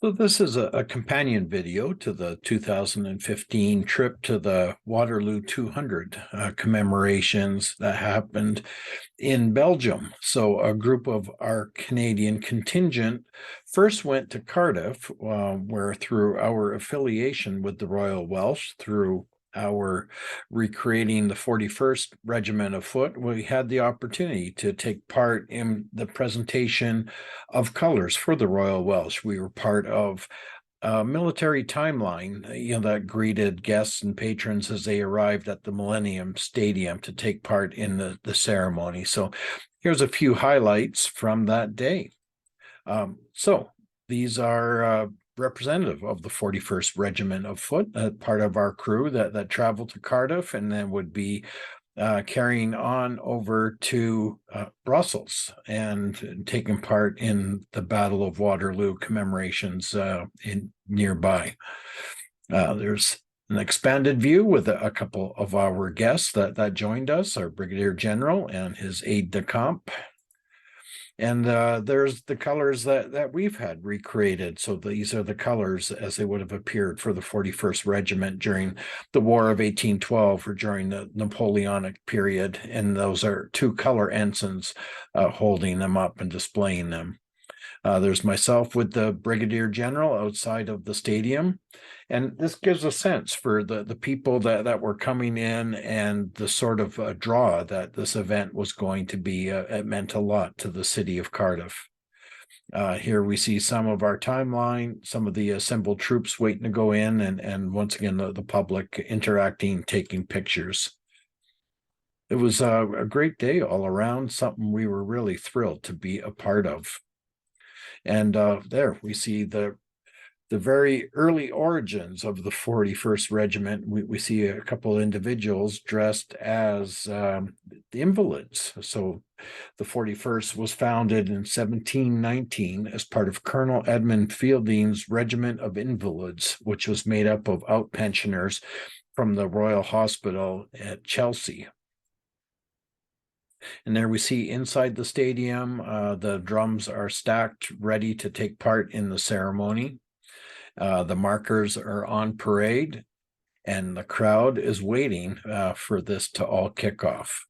So this is a companion video to the 2015 trip to the Waterloo 200 commemorations that happened in Belgium. So a group of our Canadian contingent first went to Cardiff, where through our affiliation with the Royal Welsh, through our recreating the 41st Regiment of Foot, we had the opportunity to take part in the presentation of colors for the Royal Welsh. We were part of a military timeline, that greeted guests and patrons as they arrived at the Millennium Stadium to take part in the ceremony. So here's a few highlights from that day. So these are representative of the 41st Regiment of Foot, part of our crew that traveled to Cardiff and then would be carrying on over to Brussels and taking part in the Battle of Waterloo commemorations in nearby. There's an expanded view with a couple of our guests that joined us, our Brigadier General and his aide-de-camp. And there's the colors that we've had recreated. So these are the colors as they would have appeared for the 41st Regiment during the War of 1812 or during the Napoleonic period. And those are two color ensigns holding them up and displaying them. There's myself with the Brigadier General outside of the stadium. And this gives a sense for the people that were coming in and the sort of draw that this event was going to be. It meant a lot to the city of Cardiff. Here we see some of our timeline, some of the assembled troops waiting to go in, and once again, the public interacting, taking pictures. It was a great day all around, something we were really thrilled to be a part of. And there we see the very early origins of the 41st Regiment. We see a couple of individuals dressed as the invalids. So the 41st was founded in 1719 as part of Colonel Edmund Fielding's Regiment of Invalids, which was made up of out-pensioners from the Royal Hospital at Chelsea. And there we see inside the stadium, the drums are stacked, ready to take part in the ceremony. The markers are on parade, and the crowd is waiting for this to all kick off.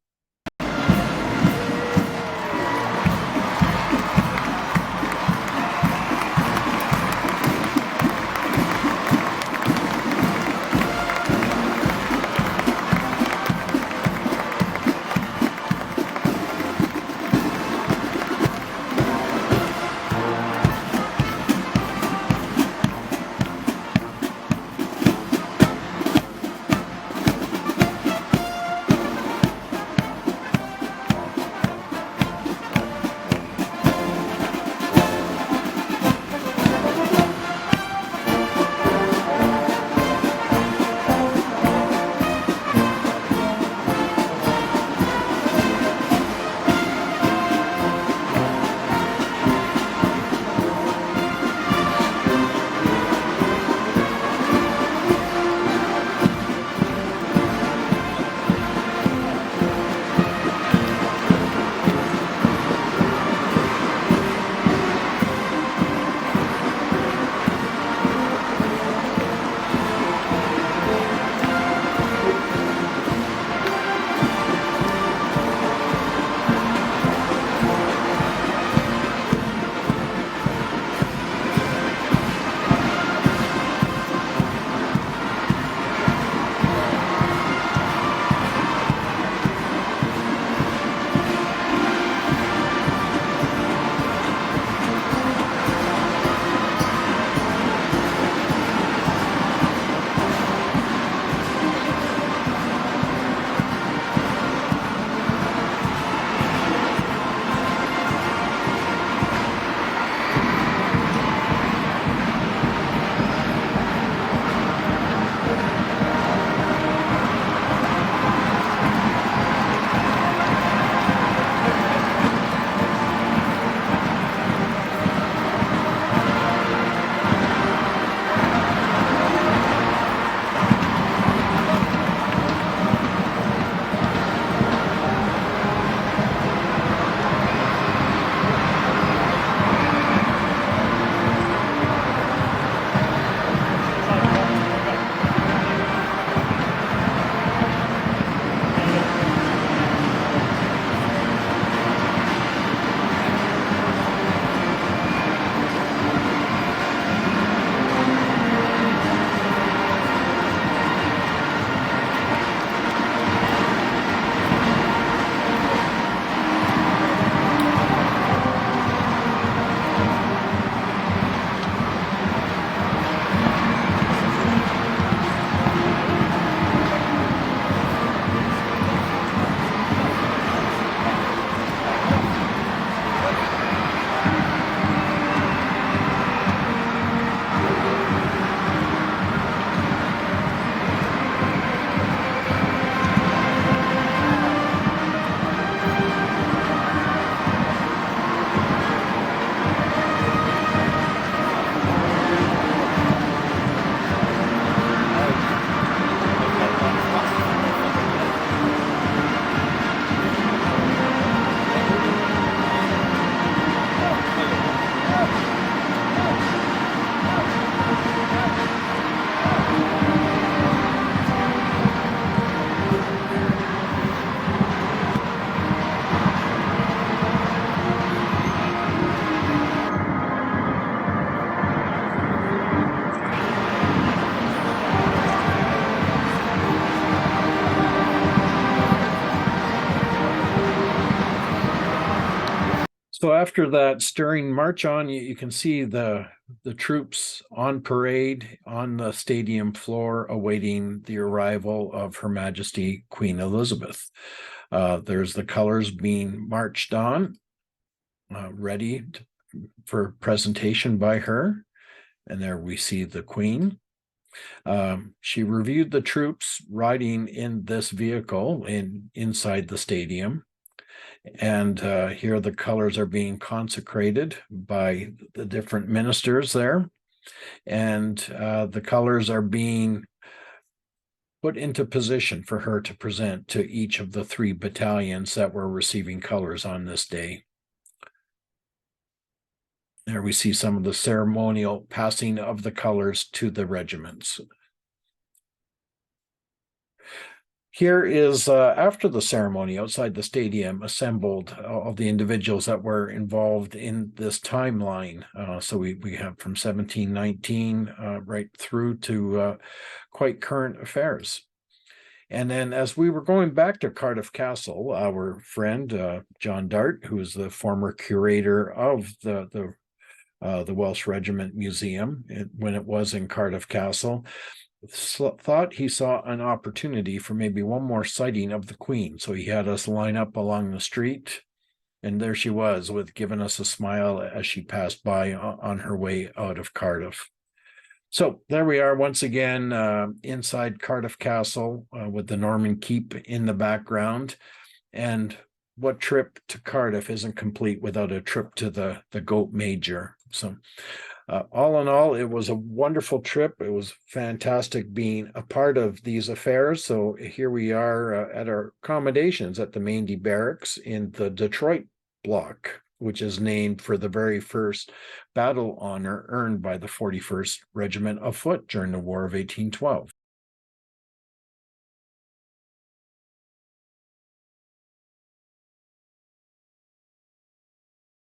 So after that stirring march on, you can see the troops on parade on the stadium floor awaiting the arrival of Her Majesty Queen Elizabeth. There's the colors being marched on, ready for presentation by her. And there we see the Queen. She reviewed the troops riding in this vehicle inside the stadium. And here the colors are being consecrated by the different ministers there. And the colors are being put into position for her to present to each of the 3 battalions that were receiving colors on this day. There we see some of the ceremonial passing of the colors to the regiments. Here is, after the ceremony outside the stadium, assembled all the individuals that were involved in this timeline. So we have from 1719 right through to quite current affairs. And then as we were going back to Cardiff Castle, our friend John Dart, who is the former curator of the Welsh Regiment Museum when it was in Cardiff Castle, thought he saw an opportunity for maybe one more sighting of the Queen. So he had us line up along the street, and there she was, with giving us a smile as she passed by on her way out of Cardiff. So there we are once again inside Cardiff Castle with the Norman Keep in the background. And what trip to Cardiff isn't complete without a trip to the Goat Major? So all in all, it was a wonderful trip. It was fantastic being a part of these affairs. So here we are at our accommodations at the Mandy Barracks in the Detroit block, which is named for the very first battle honor earned by the 41st Regiment of Foot during the War of 1812.